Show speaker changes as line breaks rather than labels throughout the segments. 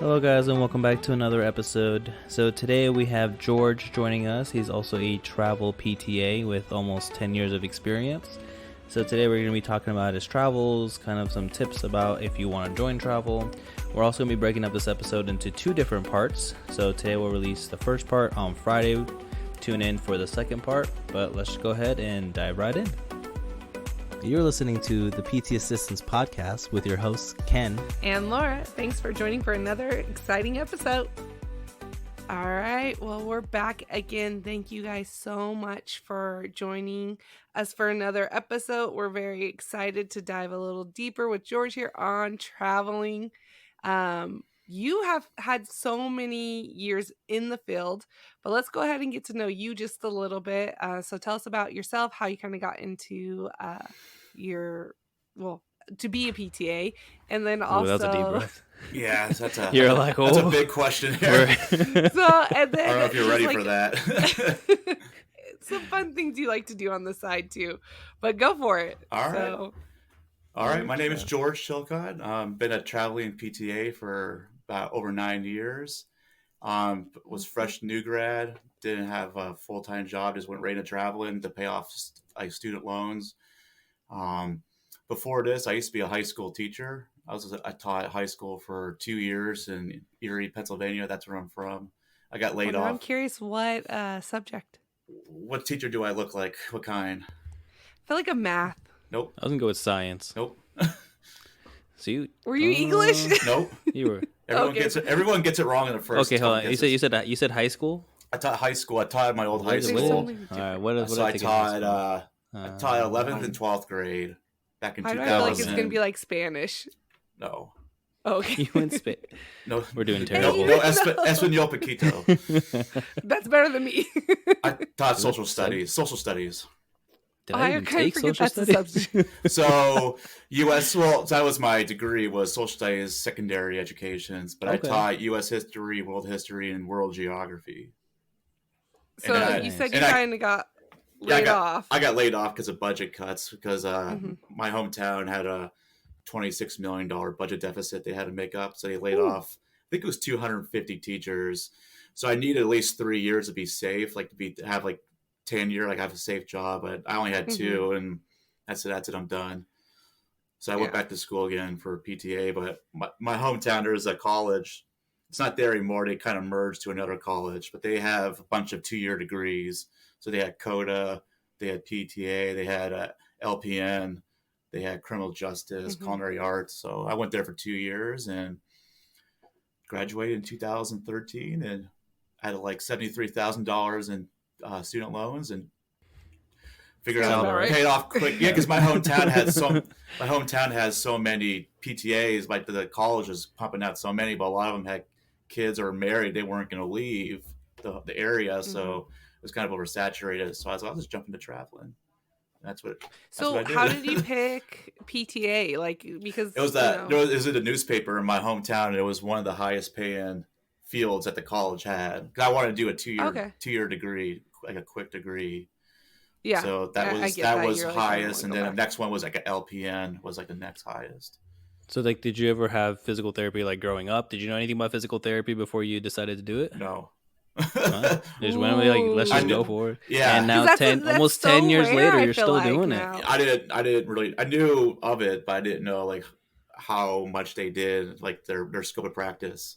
Hello, guys, and welcome back to another episode. So today we have George joining us. He's also a Travel PTA with almost 10 years of experience. So today we're going to be talking about his travels, kind of some tips about if you want to join travel. We're also going to be breaking up this episode into two different parts. So today we'll release the first part on Friday. Tune in for the second part, but let's go ahead and dive right in. You're listening to the PT Assistants podcast with your hosts, Ken
and Laura. Thanks for joining for another exciting episode. All right, well, we're back again. Thank you guys so much for joining us for another episode. We're very excited to dive a little deeper with George here on traveling. You have had so many years in the field, but let's go ahead and get to know you just a little bit. So tell us about yourself, how you kind of got into to be a PTA, and then also.
Ooh, that was a deep breath.
Yeah, that's a
that's
a big question here.
So, and then
I don't know if you're ready for that.
Some fun things you like to do on the side too, but go for it.
All right. All right. My name is George Chilcott. Been a traveling PTA for about over 9 years. Was fresh new grad. Didn't have a full-time job. Just went right into traveling to pay off student loans. Before this, I used to be a high school teacher. I taught high school for 2 years in Erie, Pennsylvania. That's where I'm from. I got laid off.
I'm curious, what subject?
What teacher do I look like? What kind?
I feel like a math.
Nope.
I was gonna go with science.
Nope.
So
were you English?
Nope.
You were.
Everyone gets it wrong in the first.
Okay, hold on. You said high school?
I taught high school. I taught at my old high school.
All right. What
So I taught 11th and 12th grade back in 2000.
I feel like it's gonna be like Spanish.
No.
Okay.
You went Spain.
No,
we're doing terrible.
No, Espanol Paquito.
That's better than me.
I taught social studies. Social studies.
Did I even take social studies?
So U.S. Well, that was my degree, was social studies, secondary educations. But okay. I taught U.S. history, world history, and world geography.
So you said you kind of got laid off.
I got laid off because of budget cuts, because my hometown had a $26 million budget deficit they had to make up. So they laid off, I think it was 250 teachers. So I needed at least 3 years to be safe, like to have like tenure, like have a safe job. But I only had 2, and that's it. I'm done. So I went back to school again for PTA. But my hometown, there's a college. It's not there anymore. They kind of merged to another college, but they have a bunch of 2-year degrees. So they had CODA, they had PTA, they had LPN. They had criminal justice, culinary arts. So I went there for 2 years and graduated in 2013, and had like $73,000 in student loans, and figured out paid off quick. Yeah, because my hometown has so many PTAs. Like the college is pumping out so many, but a lot of them had kids or married. They weren't going to leave the area, so it was kind of oversaturated. So I was like, I'll just jump into traveling. That's what
how did you pick PTA? Like, because
it was it was in a newspaper in my hometown, and it was one of the highest paying fields that the college had. Because I wanted to do a 2-year degree, like a quick degree.
Yeah.
So that was highest, and then the next one was like an LPN, was like the next highest.
So like, did you ever have physical therapy like growing up? Did you know anything about physical therapy before you decided to do it?
No.
Just went like, let's just go for it.
Yeah,
and now almost 10 years later, you're still doing it.
I didn't really. I knew of it, but I didn't know like how much they did, like their scope of practice.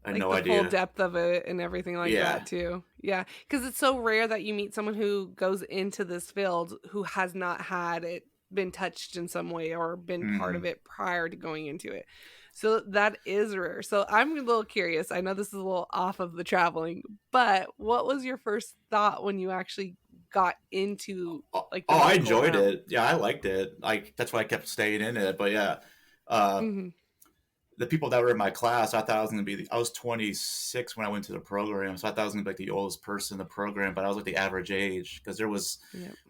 I had no idea.
The full depth of it and everything like that too. Yeah, because it's so rare that you meet someone who goes into this field who has not had it been touched in some way or been part of it prior to going into it. So that is rare. So I'm a little curious. I know this is a little off of the traveling, but what was your first thought when you actually got into like?
I enjoyed it. Yeah, I liked it. Like that's why I kept staying in it. But yeah, the people that were in my class, I thought I was going to be. I was 26 when I went to the program, so I thought I was going to be like the oldest person in the program. But I was like the average age, because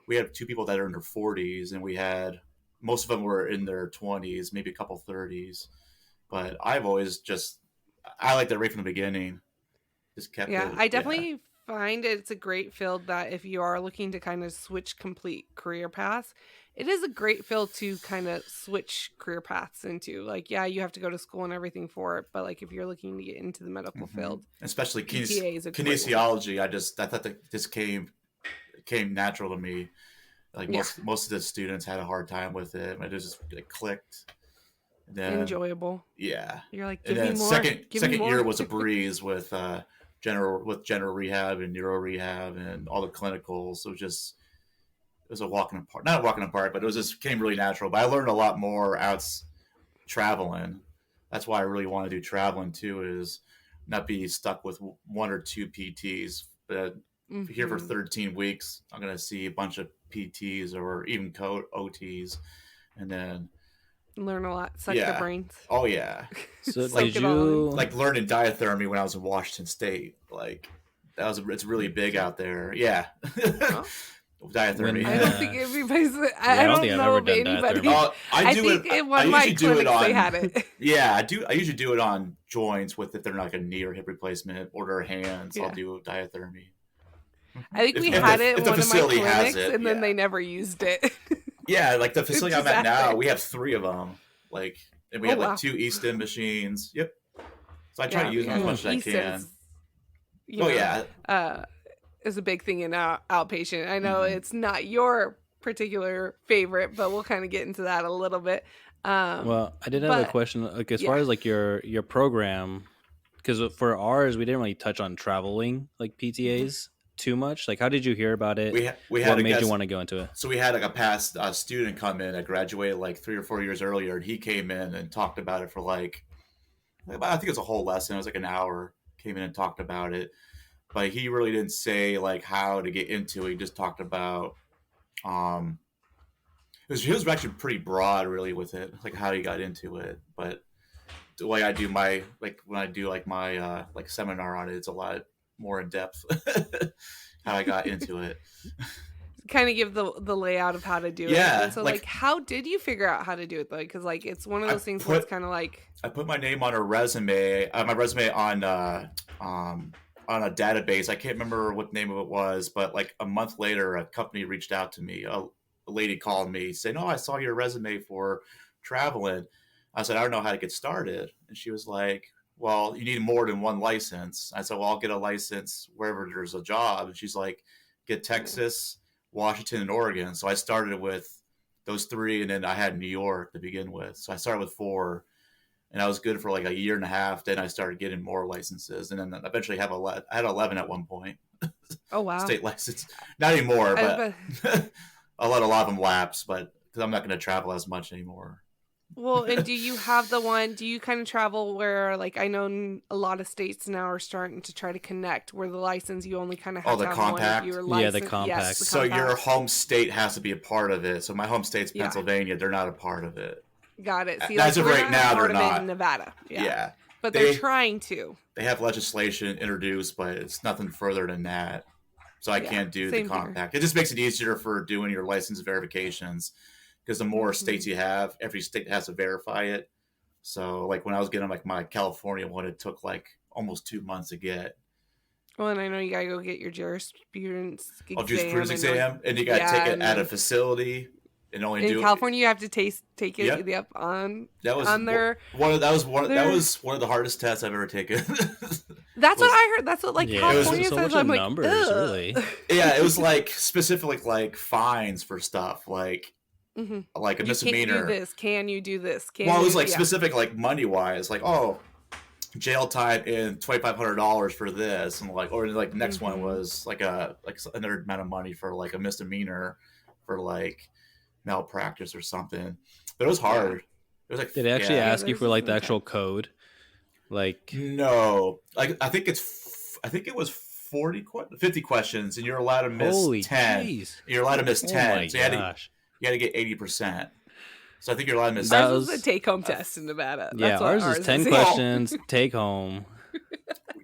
we had 2 people that are in their 40s, and we had most of them were in their 20s, maybe a couple 30s. But I've always I liked it right from the beginning. Just kept it.
I definitely find it's a great field that if you are looking to kind of switch complete career paths, it is a great field to kind of switch career paths into. Like, yeah, you have to go to school and everything for it, but like if you're looking to get into the medical field,
especially
PTA is a great
kinesiology, I thought that this came natural to me. Like most of the students had a hard time with it. It clicked. And then,
enjoyable.
Yeah.
You're like,
give me more. Second year was a breeze with general rehab and neuro rehab and all the clinicals. So it was a walk in the park. Not a walk in the park, but came really natural. But I learned a lot more out traveling. That's why I really want to do traveling too, is not be stuck with one or two PTs. But here for 13 weeks, I'm going to see a bunch of PTs or even OTs, and then
learn a lot. Suck the brains.
Oh yeah.
So did you
like learning diathermy when I was in Washington State? Like it's really big out there. Yeah.
Oh.
Diathermy.
I don't think anybody's. I don't know of anybody. I think in one of my clinics they had it.
Yeah, I usually do it on joints if they're not like a knee or hip replacement, or their hands. I'll do diathermy.
I think we had it in one of my clinics, and then they never used it.
Yeah, like the facility I'm at now, we have 3 of them. Like, and we have like 2 e-stim machines. Yep. So I try to use them as much as I can.
Is a big thing in outpatient. I know it's not your particular favorite, but we'll kind of get into that a little bit.
Well, I did have a question, like as far as like your program, because for ours we didn't really touch on traveling like PTAs too much. Like, how did you hear about it?
We had
what made you want to go into it?
So we had like a past student come in that graduated like 3 or 4 years earlier, and he came in and talked about it for like, I think it was a whole lesson. It was like an hour. Came in and talked about it. But he really didn't say like how to get into it. He just talked about, he was actually pretty broad really with it, like how he got into it. But the way I do my, like when I do like my like seminar on it, it's a lot more in depth how I got into it.
Kind of give the layout of how to do it. And so like how did you figure out how to do it though? Because like it's one of those things where it's kind of like,
I put my name on a resume, my resume on a database. I can't remember what name of it was, but like a month later, a company reached out to me. A lady called me saying, "Oh, I saw your resume for traveling." I said, "I don't know how to get started." And she was like, "Well, you need more than one license." I said, "Well, I'll get a license wherever there's a job." And she's like, "Get Texas, Washington, and Oregon." So I started with those 3, and then I had New York to begin with. So I started with 4. And I was good for like a year and a half. Then I started getting more licenses, and then eventually I had 11 at one point.
Oh wow!
State license, not anymore, but I let a lot of them lapse. But because I'm not going to travel as much anymore.
Well, and do you have the one? Do you kind of travel where, like, I know a lot of states now are starting to try to connect where the license you only kind of have to have
compact.
One if you're licensed.
Yeah, the compact.
Yes, the
so
compact.
Your home state has to be a part of it. So my home state's Pennsylvania. They're not a part of it.
Got it. See,
as of right now, they're not.
In Nevada.
Yeah.
But they're trying to.
They have legislation introduced, but it's nothing further than that. So I can't do the compact. It just makes it easier for doing your license verifications, because the more states you have, every state has to verify it. So like when I was getting like my California one, it took like almost 2 months to get.
Well, and I know you gotta go get your jurisprudence exam.
Exam, and you gotta take it at a facility. And only
in California, you have to take it. Yep, on their
that was one of the hardest tests I've ever taken.
That's what I heard. That's what California
so
says.
I'm like,
numbers,
really.
Yeah, it was like specific like fines for stuff like like a misdemeanor.
Can't do this. Can you do this?
It was like specific like money wise, like jail time and $2,500 for this, and like or like next one was like another amount of money for like a misdemeanor for like malpractice or something. But it was hard. It was like,
did they actually ask you for like the actual code? Like,
no, like I think it was 50 questions, and you're allowed to miss 10.
Geez.
You're allowed to miss 10. So you had to get 80%. So I think you're allowed to miss.
That was a take-home test in Nevada.
That's ours is 10 questions, take home.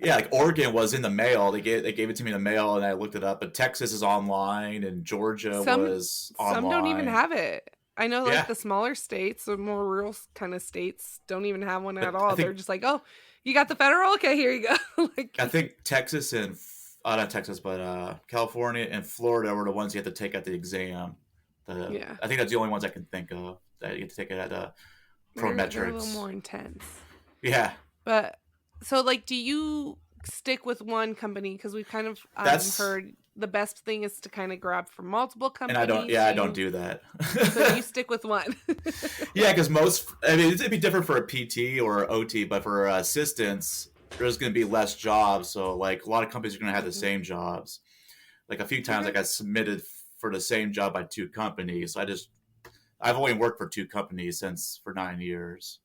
Yeah, like Oregon was in the mail. They gave it to me in the mail, and I looked it up. But Texas is online, and Georgia was online.
Some don't even have it. I know, like the smaller states, the more rural kind of states, don't even have one at all. They're just like, "Oh, you got the federal? Okay, here you go."
I think Texas and not Texas, but California and Florida were the ones you had to take at the exam.
Yeah.
I think that's the only ones I can think of that you get to take it at
They're a little
Prometrics.
more intense.
Yeah,
But so, like, do you stick with one company? Because we've kind of
that's
heard the best thing is to kind of grab from multiple
and I don't.
companies.
Yeah, I don't do that.
So you stick with one.
Yeah, because I mean, it'd be different for a PT or OT, but for assistants, there's going to be less jobs. So, like, a lot of companies are going to have the same jobs. Like, a few times I got submitted for the same job by 2 companies. I've only worked for 2 companies for 9 years.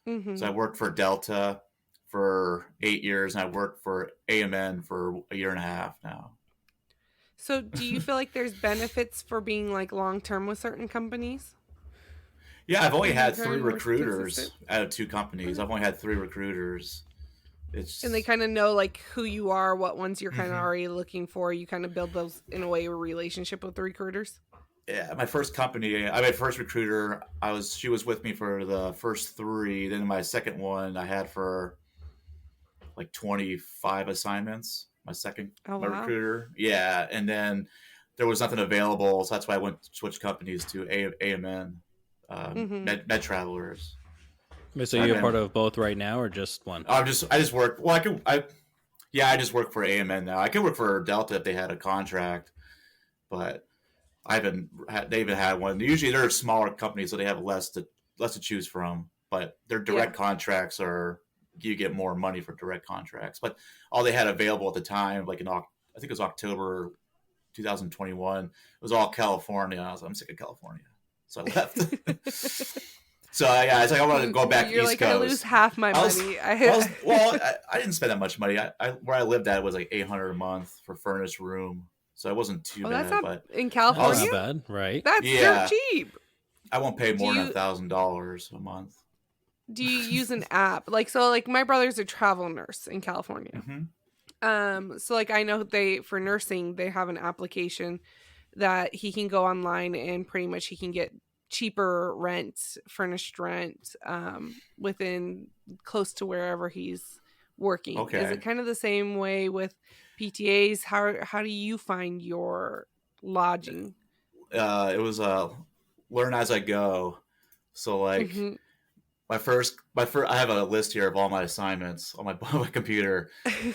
Mm-hmm.
So I worked for Delta for 8 years, and I worked for AMN for a year and a half now.
So do you feel like there's benefits for being like long term with certain companies?
Yeah, I've only had
Kind
3
of more
recruiters
consistent?
out of 2 companies. I've only had 3 recruiters.
And they
It's
kind of know like who you are, what ones you're kind of
Mhm.
already looking for. You kind of build those in a way a relationship with the recruiters.
Yeah, my first company, my first recruiter, she was with me for the first 3. Then my second one, I had for like 25 assignments.
Oh
My
wow.
recruiter, yeah, and then there was nothing available, so that's why I switched companies to AMN,
Mm-hmm.
Med Travelers.
Wait, so
So I've
you're
Okay.
been,
part of both right now, or just one?
I just work. Well, I just work for AMN now. I could work for Delta if they had a contract, but they haven't had one. Usually they're smaller companies, so they have less to choose from. But their
Yeah.
direct contracts you get more money for direct contracts. But all they had available at the time, like I think it was October 2021, it was all California. I was like, I'm sick of California, so I left. So yeah, it's like I want to go back
You're
East
like, I lose
Coast.
half my
I was,
money.
I didn't spend that much money. Where I lived at was like $800 a month for furnished room, so it wasn't too
Oh, that's
bad.
not
But
in
That's
California.
not bad, right?
That's dirt
yeah,
cheap.
I won't pay
Do
more than
you
$1,000 a month.
do you use an app? Like so like my brother's a travel nurse in California.
Hmm.
So like I know they for nursing they have an application that he can go online and pretty much he can get cheaper rent, furnished rent within close to wherever he's working. Is it
Okay.
kind of the same way with PTAs? How do you find your lodging?
It was learn as I go. So like
Mhm.
I have a list here of all my assignments on my my computer.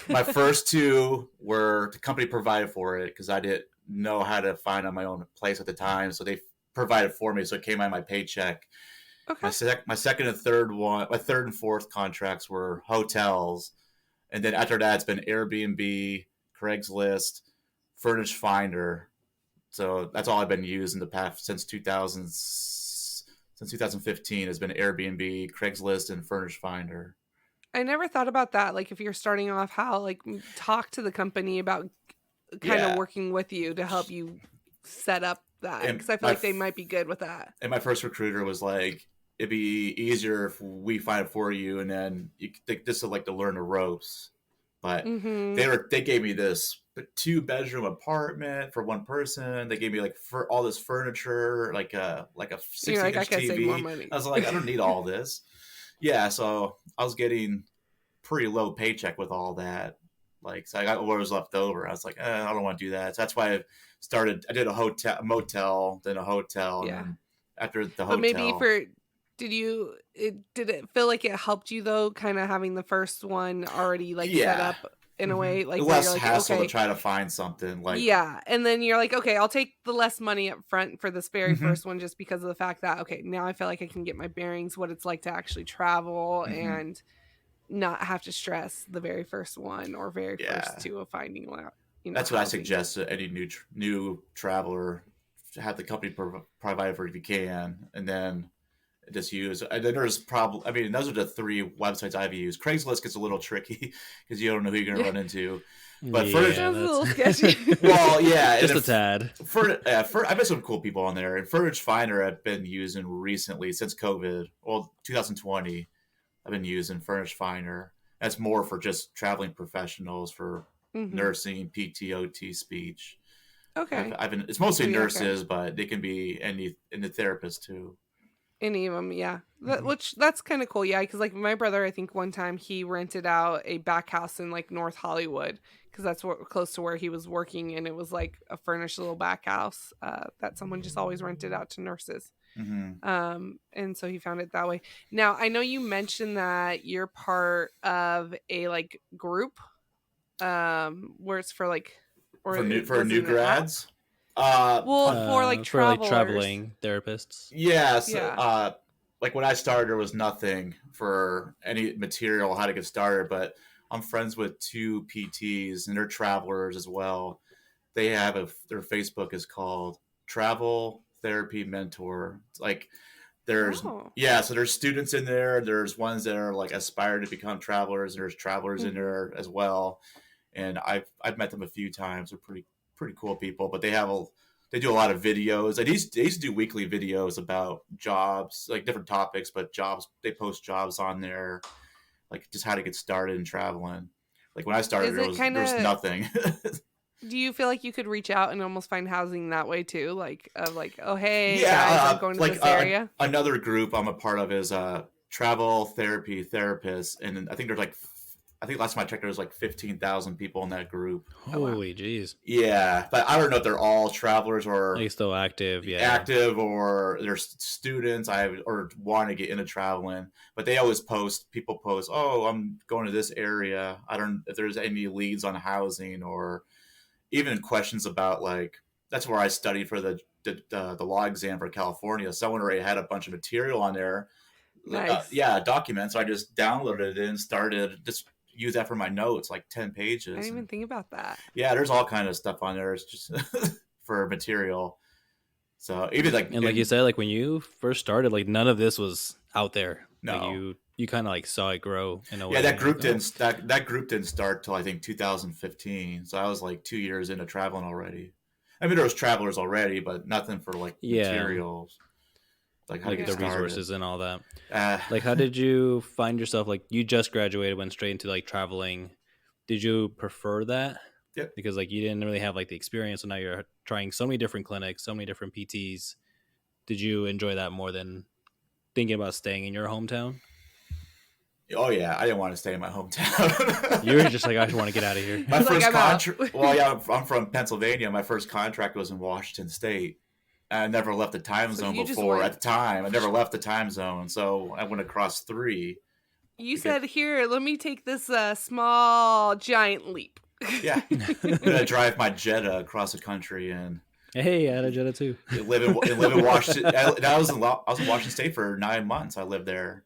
My first 2 were the company provided for it because I didn't know how to find on my own place at the time, so they provided for me, so it came out of my paycheck.
Okay.
My second and third one, my third and fourth contracts were hotels, and then after that, it's been Airbnb, Craigslist, Furnish Finder. So that's all I've been using the past since 2015 has been Airbnb, Craigslist, and Furnish Finder.
I never thought about that. Like, if you're starting off, how like talk to the company about kind of
Yeah,
working with you to help you set up that
and
because I feel like they might be good with that.
my first recruiter was like, it'd be easier if we find it for you, and then you think this is like to learn the ropes. But
Mm-hmm.
they gave me this 2-bedroom apartment for one person. They gave me like for all this furniture, like a
You're
60
like, I
inch
could save more
TV.
money.
I was like, I don't need all this. Yeah, so I was getting pretty low paycheck with all that. Like, so I got what was left over. I was like, I don't want to do that. So that's why I did a motel, then a hotel, and
Yeah,
then after the
but maybe
hotel,
did it feel like it helped you though, kind of having the first one already like set
yeah,
up in a
hmm
way, like where you're
less
like,
hassle to
okay,
try to find something like,
yeah, and then you're like, okay, I'll take the less money up front for this very
hmm
first one just because of the fact that okay, now I feel like I can get my bearings, what it's like to actually travel
hmm
and not have to stress the very first one or very first
yeah.
2 of finding
That's what I
housing.
suggest to any new traveler: to have the company provide for if you can, and then just use. And then there's probably, I mean, those are the 3 websites I've used. Craigslist gets a little tricky because you don't know who you're going to
Yeah,
run into. But
it
Yeah,
sounds a little
that's
sketchy.
well, yeah, and
just a
if
tad.
I met some cool people on there. And Furnish Finder I've been using recently since COVID. Well, 2020, I've been using Furnish Finder. That's more for just traveling professionals for
Hmm.
nursing, PTOT, speech.
Okay.
I've been. It's mostly
So yeah, okay.
nurses, but they can be any therapists too.
Any of them, yeah.
Hmm.
Which that's kind of cool, yeah. Because like my brother, I think one time he rented out a back house in like North Hollywood because that's close to where he was working, and it was like a furnished little back house that someone just always rented out to nurses. And so he found it that way. Now, I know you mentioned that you're part of a like group where it's for like
for new grads.
For like
for like
travelers.
traveling therapists.
Yes.
Yeah.
Like when I started, there was nothing for any material how to get started, but I'm friends with 2 PTs and they're travelers as well. They have their Facebook is called Travel Therapy Mentor. It's like so there's students in there. There's ones that are like aspire to become travelers. There's travelers in there as well. And I've met them a few times. They're pretty cool people, but they do a lot of videos. They used to do weekly videos about jobs, like different topics, but jobs. They post jobs on there, like just how to get started in traveling. Like when I started, there was nothing.
Do you feel like you could reach out and almost find housing that way too? Like oh hey guys, I'm going to this area.
Another group I'm a part of is Travel Therapy Therapists, and I think last time I checked there was like 15,000 people in that group.
Holy jeez.
Yeah, but I don't know if they're all travelers or
like still active. Yeah,
active or they're students. Or want to get into traveling, but they always people post, oh, I'm going to this area. I don't know if there's any leads on housing or even questions about like that's where I studied for the law exam for California. Someone already had a bunch of material on there.
Nice.
Documents. So I just downloaded it and started just use that for my notes, like 10 pages.
I didn't even think about that.
Yeah, there's all kind of stuff on there. It's just for material. So even like
like you said, like when you first started, like none of this was out there.
No,
like you kind of like saw it grow in a way.
Yeah, that group didn't start till I think 2015. So I was like 2 years into traveling already. I mean, there was travelers already, but nothing for like materials, like how to get
the
started.
Resources and all that. Like, how did you find yourself? Like, you just graduated, went straight into like traveling. Did you prefer that?
Yep.
Because like you didn't really have like the experience, so now you're trying so many different clinics, so many different PTs. Did you enjoy that more than thinking about staying in your hometown?
Oh yeah, I didn't want to stay in my hometown.
You were just like, I just want to get out of here.
My first contract. Well, yeah, I'm from Pennsylvania. My first contract was in Washington State. I never left the time zone before. At the time, I never left the time zone, so I went across 3.
You said, "Here, let me take this small giant leap."
Yeah, I'm gonna drive my Jetta across the country and.
Hey, I had a Jetta too.
Live in Washington. I was in Washington State for 9 months. I lived there.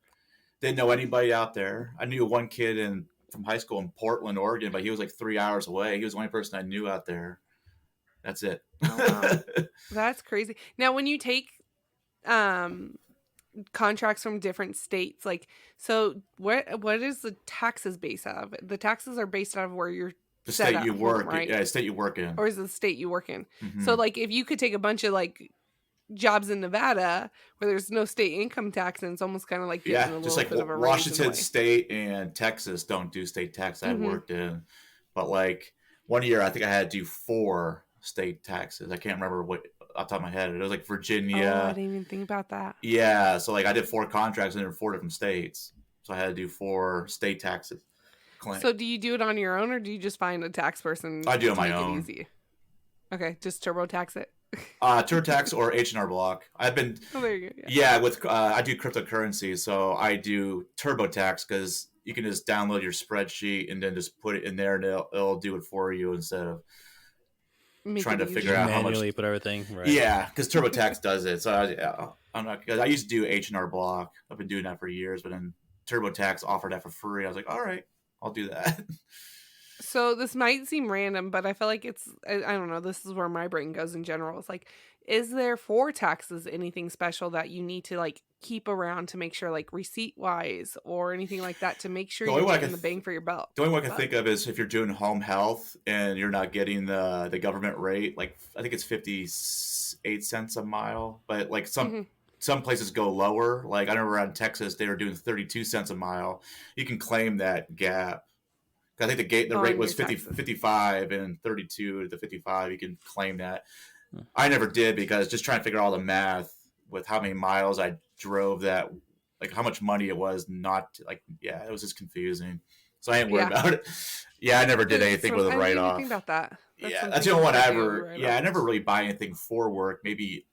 Didn't know anybody out there. I knew one kid from high school in Portland, Oregon, but he was like 3 hours away. He was the only person I knew out there. That's it.
Oh, wow. That's crazy. Now, when you take contracts from different states, like, so what is the taxes based out of? The taxes are based out of where you're
the state you work, right? Yeah, the state you work in,
or is it the state you work in?
Mm-hmm.
So, like, if you could take a bunch of like jobs in Nevada where there's no state income tax, and it's almost kind of like getting a little
just like
bit of a
Washington State and Texas don't do state tax. I worked in, but like 1 year, I think I had to do 4 state taxes. I can't remember what off the top of my head. It was like Virginia.
Oh, I didn't even think about that.
Yeah, so like I did 4 contracts in 4 different states, so I had to do 4 state taxes.
So do you do it on your own, or do you just find a tax person?
I do it on my own.
Easy. Okay, just TurboTax it.
TurboTax or H&R Block. I've been.
Oh, there you go.
Yeah, with I do cryptocurrency, so I do TurboTax because you can just download your spreadsheet and then just put it in there, and it'll do it for you instead of trying to figure out how much.
Manually put everything. Right.
Yeah, because TurboTax does it. So I'm not. Cause I used to do H&R Block. I've been doing that for years, but then TurboTax offered that for free. I was like, all right, I'll do that.
So this might seem random, but I feel like I don't know, this is where my brain goes in general. It's like, is there for taxes anything special that you need to like keep around to make sure, like receipt wise or anything like that, to make sure you're getting the bang for your buck?
The only one I can think of is if you're doing home health and you're not getting the government rate, like I think it's 58 cents a mile, but like some places go lower. Like I know around Texas, they were doing 32 cents a mile. You can claim that gap. I think the rate was 55 and 32 to 55. You can claim that. I never did because just trying to figure out all the math with how many miles I drove, that like how much money it was not like, yeah, it was just confusing. so I ain't worried about it. Yeah, I never did anything with a
I didn't even think
write-off.
about that.
Yeah, that's the only one I ever. Yeah, I never really buy anything for work. Maybe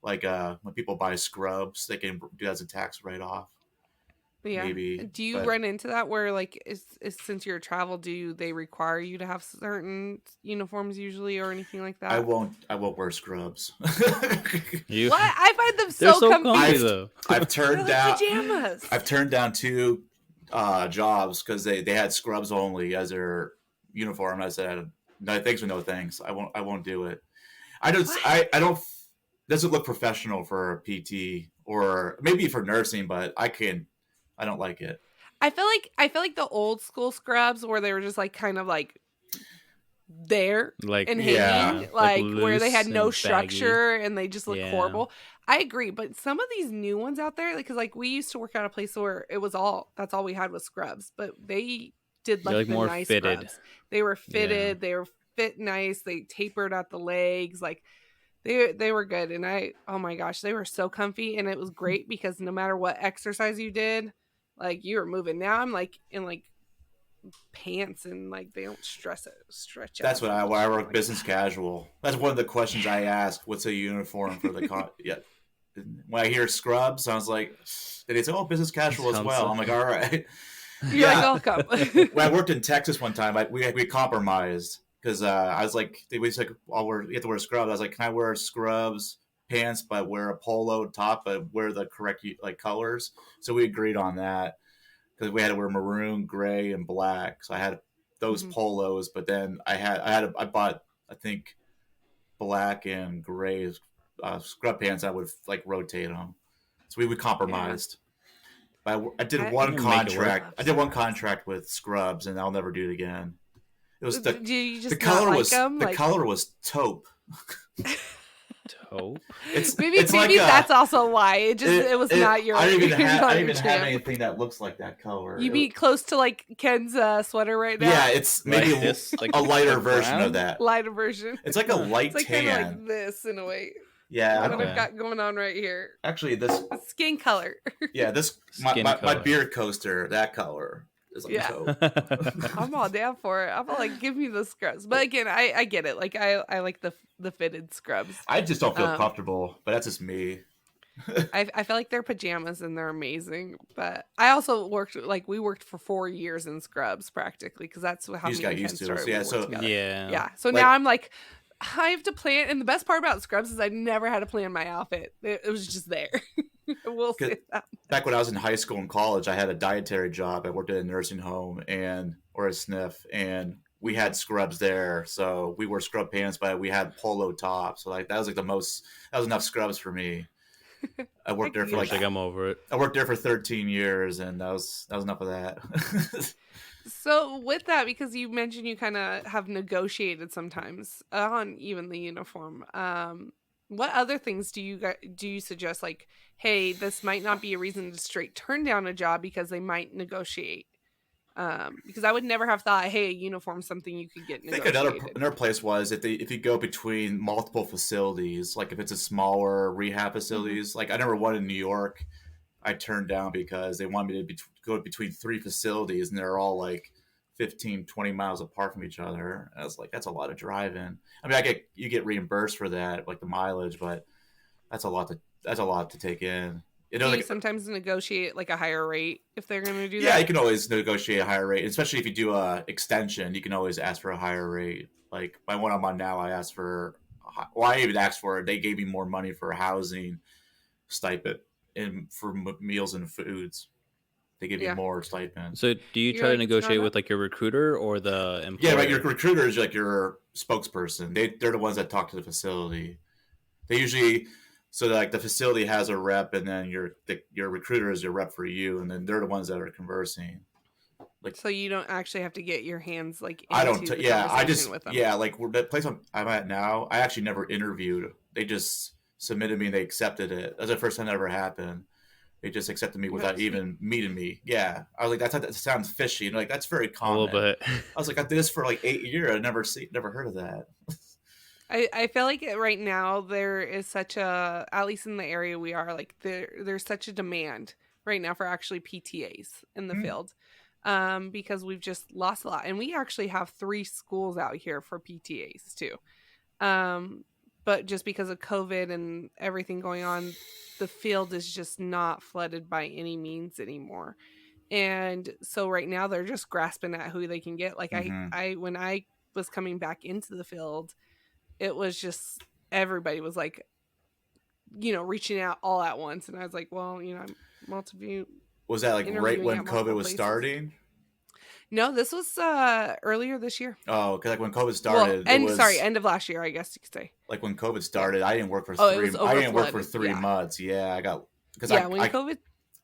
like when people buy scrubs, they can do that as a tax write-off.
Yeah.
Maybe.
Do you
But
run into that where like is since you're a travel, do they require you to have certain uniforms usually or anything like that?
I won't wear scrubs.
You,
What? I find them
they're
so
so
comfy.
comfy though.
I've turned
They're like
down
pajamas.
I've turned down 2 jobs because they had scrubs only as their uniform. I said no thanks but no thanks. I won't do it. I don't doesn't look professional for a PT or maybe for nursing, but I don't like it.
I feel like the old school scrubs where they were just like kind of like there
Like
and
yeah,
hanging, like where they had
loose
no
and
structure and they just look
Yeah.
horrible. I agree, but some of these new ones out there, because like we used to work at a place where it was that's all we had was scrubs, but they did
They're,
like the
more
nice
fitted.
scrubs. They were fitted, they were fit nice, they tapered at the legs, like they were good, and oh my gosh, they were so comfy, and it was great because no matter what exercise you did, like you were moving. Now I'm like in like pants and like they don't stretch
That's
out.
when I work business casual. That's one of the questions I ask. What's a uniform for the yeah? When I hear scrubs, I was like, they say, "Oh, business casual as well." I'm like, "All right."
You're like, "I'll come."
When I worked in Texas one time, we compromised because I was like, they was like, you have to wear scrubs. I was like, can I wear scrubs pants but wear a polo top but wear the correct like colors? So we agreed on that because we had to wear maroon, gray, and black. So I had those polos, but then I bought I think black and gray scrub pants. I would like rotate them, so we compromised. Yeah. But I did one contract. I did one contract with scrubs, and I'll never do it again. It was the color was the color was taupe.
Taupe.
Maybe that's also why it was not your.
I didn't even have anything that looks like that color.
You be close to like Ken's sweater right now.
Yeah, it's maybe like a lighter version of that.
Lighter version.
It's like a light
it's like
tan.
Kind of like this in a way.
Yeah,
what I've got going on right here.
Actually, this
skin color.
Yeah, this my beard coaster, that color is like taupe.
I'm all down for it. I'm all like, give me the scrubs. But again, I get it. Like I like the fitted scrubs.
I just don't feel comfortable, but that's just me.
I feel like they're pajamas and they're amazing. But I also we worked for 4 years in scrubs practically because that's how
you got used to it.
Yeah. So now I'm like, I have to plan, and the best part about scrubs is I never had to plan my outfit. It was just there. We'll say that.
Back when I was in high school and college, I had a dietary job. I worked at a nursing home or a SNF, and we had scrubs there. So we wore scrub pants, but we had polo tops. So like that was enough scrubs for me. I worked there for
I'm over it.
I worked there for 13 years, and that was enough of that.
So with that, because you mentioned you kind of have negotiated sometimes on even the uniform, what other things do you suggest? Like, hey, this might not be a reason to straight turn down a job because they might negotiate. Because I would never have thought, hey, a uniform's something you could get negotiated.
I think another place was if you go between multiple facilities, like if it's a smaller rehab facilities, like I remember one in New York, I turned down because they wanted me to go between 3 facilities, and they're all like 15, 20 miles apart from each other. And I was like, that's a lot of driving. I mean, you get reimbursed for that, like the mileage, but that's a lot to take in.
You know, sometimes negotiate like a higher rate if they're going to do that.
Yeah, you can always negotiate a higher rate, especially if you do a extension. You can always ask for a higher rate. Like my one I'm on now, I asked for. Well, I even asked for it. They gave me more money for housing stipend and for meals and foods. They give you more stipend.
So do you try to negotiate with like your recruiter or the employer?
Yeah, right. Your recruiter is like your spokesperson. They're the ones that talk to the facility. They usually. So like the facility has a rep, and then your recruiter is your rep for you, and then they're the ones that are conversing.
Like, so you don't actually have to get your hands like.
I don't. I just. With them. Yeah, like the place I'm at now, I actually never interviewed. They just submitted me, and they accepted it. That's the first time that ever happened. They just accepted me without even meeting me. Yeah, I was like, that sounds fishy, and like that's very common.
A little bit.
I was like, I did this for like 8 years. I never heard of that.
I feel like right now there is such a, at least in the area we are, like there's such a demand right now for actually PTAs in the field. because we've just lost a lot. And we actually have 3 schools out here for PTAs too. But just because of COVID and everything going on, the field is just not flooded by any means anymore. And so right now they're just grasping at who they can get. Like
Mm-hmm.
I when I was coming back into the field, it was just everybody was like, reaching out all at once. And I was like, well, I'm
Was that like right
interviewing
when
at
COVID
multiple
was
places.
starting?
No, this was earlier this year.
Oh, because like when COVID
Well,
started, it was
end of last year, I guess you could say.
like when COVID
Yeah.
started. I didn't work for
Oh, it
three.
was
I
over
didn't work for
flooded.
3
Yeah.
months. Yeah, I got because
Yeah, when COVID.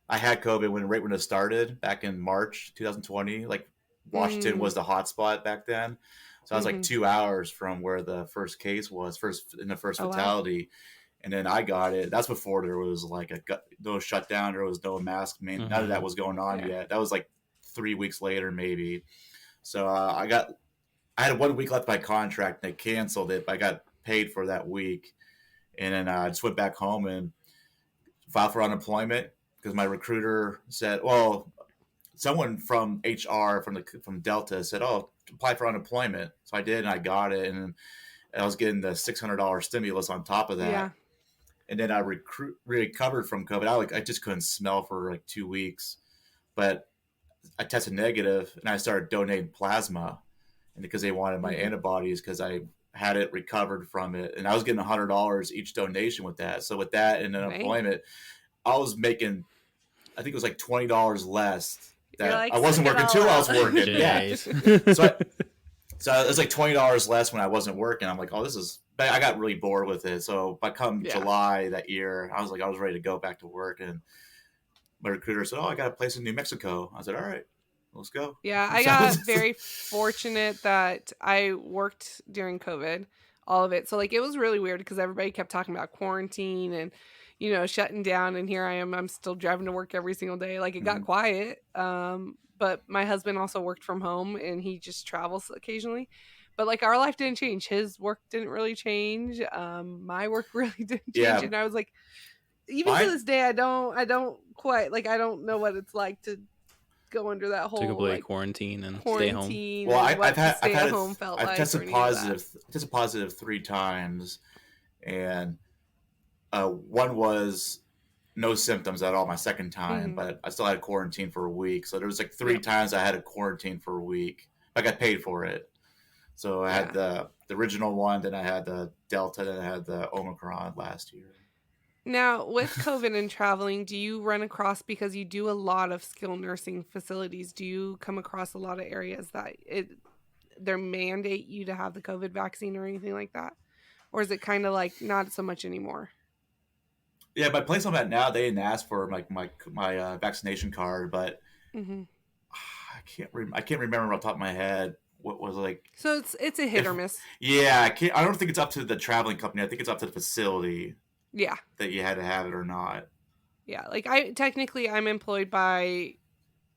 I had COVID right when it started back in March 2020. Like Washington was the hotspot back then, so I was like 2 hours from where the first case was, first
Oh, wow.
fatality, and then I got it. That's before there was like no shutdown. There was no mask. I mean, none of that was going on yet. That was like 3 weeks later, maybe. So I had 1 week left of my contract. And they canceled it, but I got paid for that week, and then I just went back home and filed for unemployment because my recruiter said, "Well, someone from HR from Delta said, oh, apply for unemployment." So I did, and I got it, and I was getting the $600 stimulus on top of that.
Yeah.
And then I recovered from COVID. I just couldn't smell for like 2 weeks, but I tested negative, and I started donating plasma, and because they wanted my antibodies because I had it recovered from it, and I was getting $100 each donation with that. So with that and unemployment, I was making, I think it was like $20 less. That
like,
I wasn't working too. I was working. Yeah. So it was like $20 less when I wasn't working. I'm like, oh, this is. But I got really bored with it. So by come July that year, I was ready to go back to work, and my recruiter said, "Oh, I got a place in New Mexico." I said, "All right, let's go."
Yeah, I got very fortunate that I worked during COVID, all of it. So like it was really weird because everybody kept talking about quarantine and shutting down, and here I am. I'm still driving to work every single day. Like it got quiet. But my husband also worked from home, and he just travels occasionally. But like our life didn't change. His work didn't really change. My work really didn't change. And I was like, even to this day, I don't quite like. I don't know what it's like to go under that whole
like quarantine and stay home.
Well, I've tested positive 3 times, and one was no symptoms at all my second time, but I still had quarantine for a week. So there was like 3 times I had a quarantine for a week. I got paid for it. So I had the original one, then I had the Delta, then I had the Omicron last year.
Now, with COVID and traveling, do you run across, because you do a lot of skilled nursing facilities, do you come across a lot of areas that they mandate you to have the COVID vaccine or anything like that? Or is it kind of like not so much anymore?
Yeah, my place I'm at now, they didn't ask for like my vaccination card, but I can't remember off the top of my head what was like.
So it's a hit or miss.
Yeah, I don't think it's up to the traveling company. I think it's up to the facility.
Yeah.
That you had to have it or not.
Yeah, like I'm employed by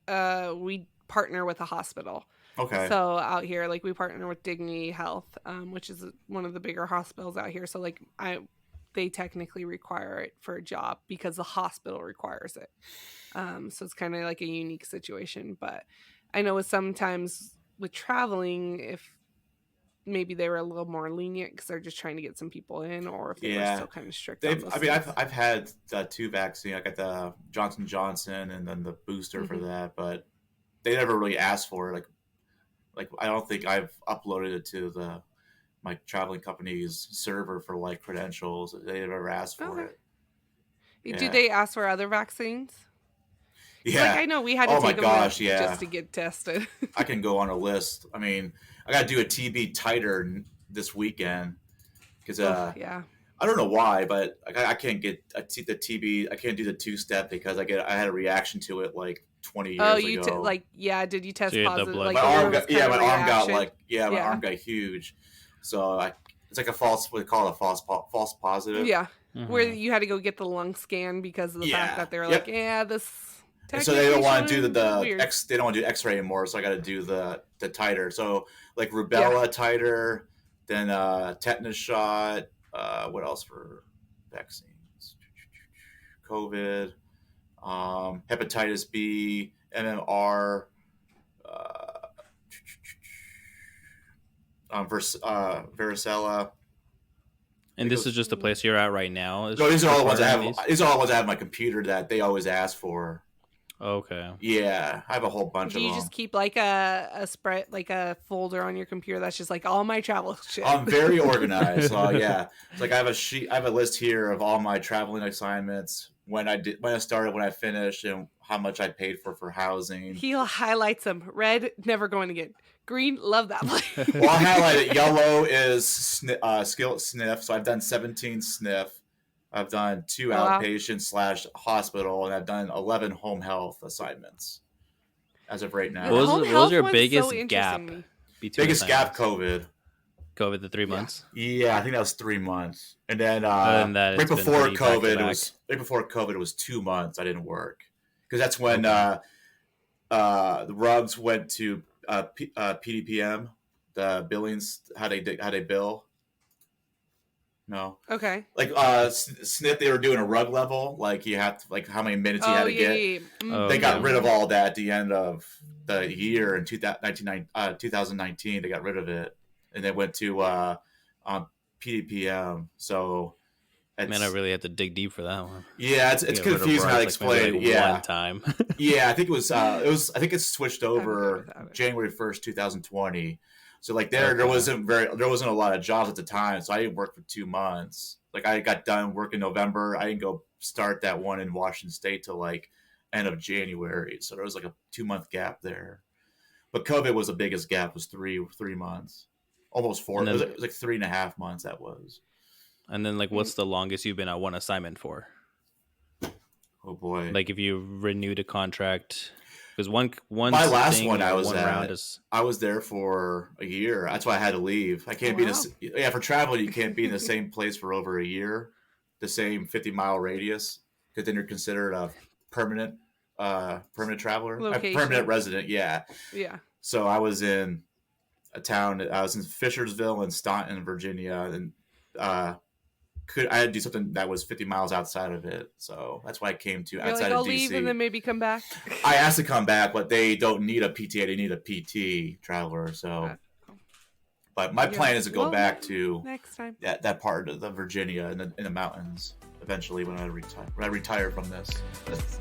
we partner with a hospital.
Okay.
So out here, like we partner with Dignity Health, which is one of the bigger hospitals out here. So like they technically require it for a job because the hospital requires it. So it's kind of like a unique situation. But I know sometimes with traveling, if maybe they were a little more lenient because they're just trying to get some people in, or if they were still kind of strict.
I've had 2 vaccines. I got the Johnson & Johnson and then the booster for that, but they never really asked for it. Like I don't think I've uploaded it to my traveling company's server for like credentials. They never asked for it.
Yeah. Did they ask for other vaccines?
Yeah,
like I know we had to take them just to get tested.
I can go on a list. I mean, I got to do a TB titer this weekend because I don't know why, but I can't get the TB. I can't do the 2-step because I had a reaction to it like 20 years ago.
Did you test positive?
Like my arm got huge. So it's like a false. We call it a false positive.
Yeah, where you had to go get the lung scan because of the fact that they were like, this.
And so they don't want to do they don't want to do X-ray anymore. So I got to do the titer. So like rubella titer, then tetanus shot. What else for vaccines? COVID, hepatitis B, MMR, Varicella.
And this is just the place you're at right now?
No, these are all the ones I have. These are all the ones I have on my computer that they always ask for.
Okay.
Yeah, I have a whole bunch of them.
Do you just keep like a spread, like a folder on your computer that's just like all my travel shit?
I'm very organized. So yeah, it's like I have a sheet. I have a list here of all my traveling assignments, when I started, when I finished, and how much I paid for housing.
He highlights them. Red, never going again. Green, love that place.
Well, I highlighted yellow is sniff. So I've done 17 sniff. I've done 2 outpatient / hospital, and I've done 11 home health assignments as of right now.
What was your biggest gap?
Biggest gap, COVID.
COVID, the 3 months.
Yeah, I think that was 3 months, and then
right
before COVID, it was 2 months I didn't work, because that's when the rugs went to PDPM, the billings, how they bill. No.
Okay.
Like SNF, they were doing a rug level, like you have to, like how many minutes you had to get. Yeah.
Mm-hmm.
They got rid of all that at the end of the year in 2019. They got rid of it, and they went to PDPM. So,
man, I really had to dig deep for that one.
Yeah, it's confusing how to explain.
Like
yeah,
one time.
Yeah, I think it was. I think it switched over January 1st, 2020. So like there wasn't a lot of jobs at the time, so I didn't work for 2 months. Like I got done work in November. I didn't go start that one in Washington State till like end of January. So there was like a 2-month gap there. But COVID was the biggest gap. Was three months, almost 4. It was like 3.5 months. That was.
And then like, what's the longest you've been at one assignment for?
Oh boy!
Like if you renewed a contract. Because one
my last one I was at, I was there for a year. That's why I had to leave. I can't be in for travel. You can't be in the same place for over a year, the same 50-mile radius, because then you're considered a permanent traveler, a permanent resident. Yeah. So I was in a town. I was in Fishersville and Staunton, Virginia, and I had to do something that was 50 miles outside of it. So that's why I came to outside of DC.
Leave and then maybe come back.
I asked to come back, but they don't need a PTA. They need a PT traveler. So, but my plan is to go back to
next time
that part of the Virginia in the mountains eventually when I retire from this.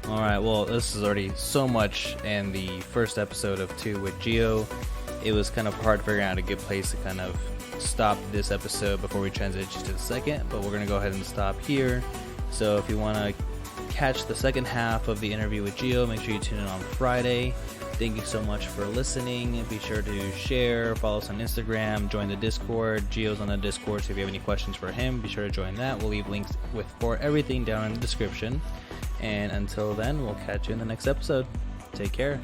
All right. Well, this is already so much, and the first episode of 2 with Gio, it was kind of hard figuring out a good place to kind of stop this episode before we transition to the second, but we're going to go ahead and stop here. So if you want to catch the second half of the interview with Gio, make sure you tune in on Friday. Thank you so much for listening. Be sure to share, follow us on Instagram, join the Discord. Gio's on the Discord, so if you have any questions for him, be sure to join that. We'll leave links for everything down in the description. And until then, we'll catch you in the next episode. Take care.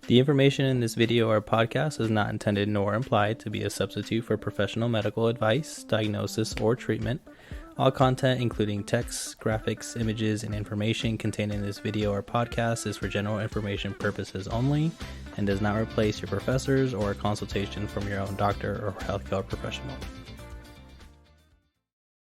The information in this video or podcast is not intended nor implied to be a substitute for professional medical advice, diagnosis, or treatment. All content, including text, graphics, images, and information contained in this video or podcast is for general information purposes only and does not replace your professors or a consultation from your own doctor or healthcare professional.